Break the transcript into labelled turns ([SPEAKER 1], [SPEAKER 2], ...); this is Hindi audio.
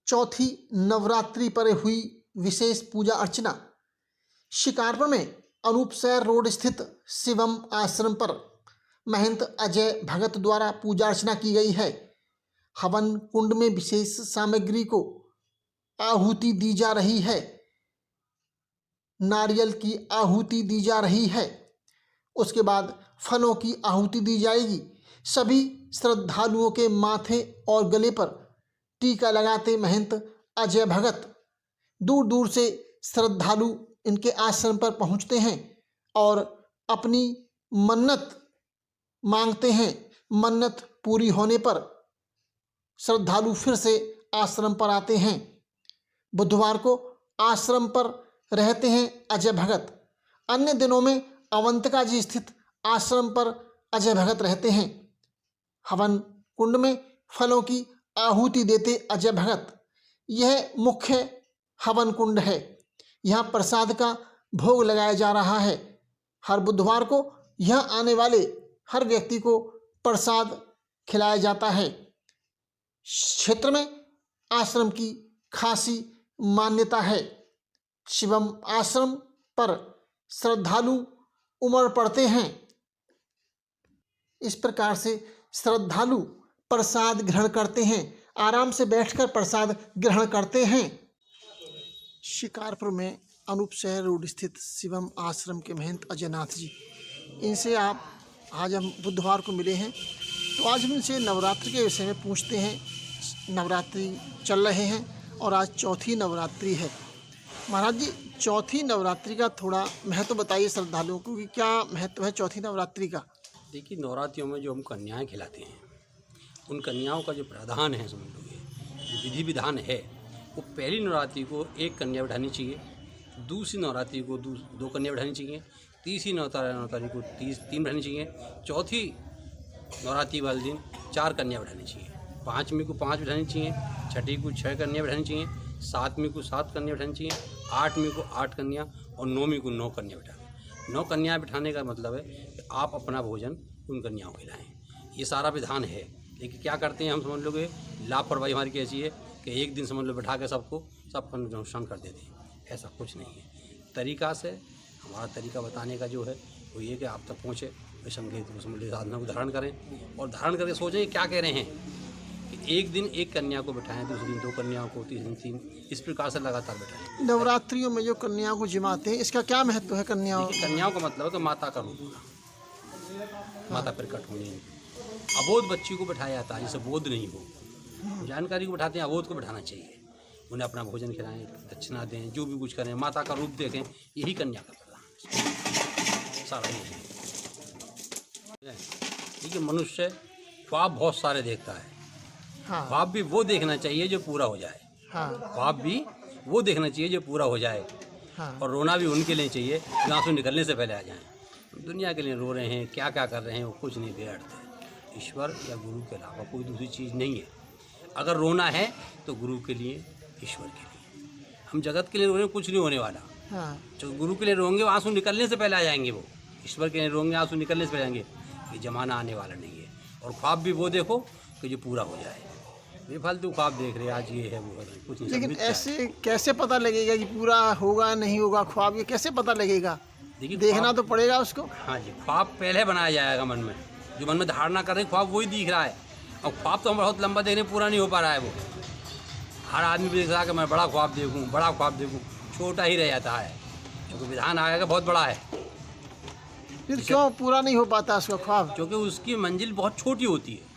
[SPEAKER 1] चौथी नवरात्रि पर हुई विशेष पूजा अर्चना। शिकारपुर में अनूपसैर रोड स्थित शिवम आश्रम पर महंत अजय भगत द्वारा पूजा अर्चना की गई है। हवन कुंड में विशेष सामग्री को आहुति दी जा रही है। नारियल की आहुति दी जा रही है। उसके बाद फलों की आहुति दी जाएगी। सभी श्रद्धालुओं के माथे और गले पर टीका लगाते महंत अजय भगत दूर दूर से श्रद्धालु इनके आश्रम पर पहुंचते हैं और अपनी मन्नत मांगते हैं। मन्नत पूरी होने पर श्रद्धालु फिर से आश्रम पर आते हैं। बुधवार को आश्रम पर रहते हैं अजय भगत। अन्य दिनों में अवंतिका जी स्थित आश्रम पर अजय भगत रहते हैं। हवन कुंड में फलों की आहुति देते अजय भगत। यह मुख्य हवन कुंड है। यहाँ प्रसाद का भोग लगाया जा रहा है। हर बुधवार को यहाँ आने वाले हर व्यक्ति को प्रसाद खिलाया जाता है। क्षेत्र में आश्रम की खासी मान्यता है। शिवम आश्रम पर श्रद्धालु उमड़ पड़ते हैं। इस प्रकार से श्रद्धालु प्रसाद ग्रहण करते हैं। आराम से बैठकर प्रसाद ग्रहण करते हैं। शिकारपुर में अनूपसैर रोड स्थित शिवम आश्रम के महंत अजय नाथ जी, इनसे आज हम बुधवार को मिले हैं, तो आज हम इनसे नवरात्रि के विषय में पूछते हैं। नवरात्रि चल रहे हैं और आज चौथी नवरात्रि है। महाराज जी, चौथी नवरात्रि का थोड़ा महत्व बताइए श्रद्धालुओं को कि क्या महत्व है चौथी नवरात्रि का।
[SPEAKER 2] देखिए, नवरात्रियों में जो हम कन्याएं खिलाते हैं, उन कन्याओं का जो प्रावधान है, समझ लो जो विधि विधान है, वो पहली नवरात्रि को एक कन्या बैठानी चाहिए, दूसरी नवरात्रि को दो कन्या बैठानी चाहिए, तीसरी नवरात्रि को तीन बैठानी चाहिए, चौथी नवरात्रि वाले दिन 4 कन्या बैठानी चाहिए, पाँचवीं को 5 बैठानी चाहिए, छठी को 6 कन्या बैठानी चाहिए, सातवीं को 7 कन्या बैठानी चाहिए, आठवीं को 8 कन्या और नौवीं को 9 कन्या बैठानी। 9 कन्या बैठाने का मतलब है कि आप अपना भोजन उन कन्याओं को खिलाएँ। ये सारा विधान है। लेकिन क्या करते हैं हम, समझ लो कि लापरवाही हमारी कैसी है कि एक दिन समझ लो बैठा के सबका नुकसान कर देते हैं। ऐसा कुछ नहीं है। तरीका से हमारा तरीका बताने का जो है वो ये कि आप तक पहुँचे, संगीत साधना को धारण करें और धारण करके सोचें क्या कह रहे हैं कि एक दिन एक कन्या को बैठाएं, दूसरे दिन 2 कन्याओं को, तीसरे दिन 3, इस प्रकार से लगातार बैठाएं।
[SPEAKER 1] नवरात्रियों में जो कन्याओं को जिमाते हैं, इसका क्या महत्व है? कन्याओं
[SPEAKER 2] का मतलब है कि माता का रूप होना, माता प्रकट होनी। अबोध बच्ची को बैठाया जाता है जिसे बोध नहीं हो। जानकारी को बैठाते हैं, अबोध को बैठाना चाहिए। उन्हें अपना भोजन खिलाएं, दक्षिणा दें, जो भी कुछ करें, माता का रूप देखें। यही कन्या का प्रधान सारा ये है। ठीक है, मनुष्य ख्वाब बहुत सारे देखता है।
[SPEAKER 1] हाँ।
[SPEAKER 2] ख्वाब भी वो देखना चाहिए जो पूरा हो जाए।
[SPEAKER 1] हाँ।
[SPEAKER 2] ख्वाब भी वो देखना चाहिए जो पूरा हो जाए।
[SPEAKER 1] हाँ।
[SPEAKER 2] और रोना भी उनके लिए चाहिए जो आंसू निकलने से पहले आ जाएं। दुनिया के लिए रो रहे हैं, क्या क्या कर रहे हैं, वो कुछ नहीं बेअर्थ है। ईश्वर या गुरु के अलावा कोई दूसरी चीज़ नहीं है। अगर रोना है तो गुरु के लिए, ईश्वर के लिए। हम जगत के लिए रो रहे हैं, कुछ नहीं होने वाला।
[SPEAKER 1] हाँ।
[SPEAKER 2] जो गुरु के लिए रोएंगे वो आंसू निकलने से पहले आ जाएंगे। वो ईश्वर के लिए रोएंगे, आंसू निकलने से पहले आएंगे। ये जमाना आने वाला नहीं है। और ख्वाब भी वो देखो कि जो पूरा हो जाए। बेफालतू ख्वाब देख रहे, आज ये है वो है, कुछ नहीं।
[SPEAKER 1] लेकिन ऐसे कैसे पता लगेगा कि पूरा होगा नहीं होगा ख्वाब? ये कैसे पता लगेगा?
[SPEAKER 2] देखिए,
[SPEAKER 1] देखना तो पड़ेगा उसको।
[SPEAKER 2] हाँ जी, ख्वाब पहले बनाया जाएगा मन में। जो मन में धारणा कर रहे ख्वाब वही दिख रहा है। और ख्वाब तो हम बहुत लंबा देख रहे हैं, पूरा नहीं हो पा रहा है। वो हर आदमी भी देख रहा है कि मैं बड़ा ख्वाब देखूँ, बड़ा ख्वाब देखूँ, छोटा ही रह जाता है क्योंकि विधान आएगा बहुत बड़ा है।
[SPEAKER 1] फिर क्यों पूरा नहीं हो पाता उसका ख्वाब?
[SPEAKER 2] क्योंकि उसकी मंजिल बहुत छोटी होती है।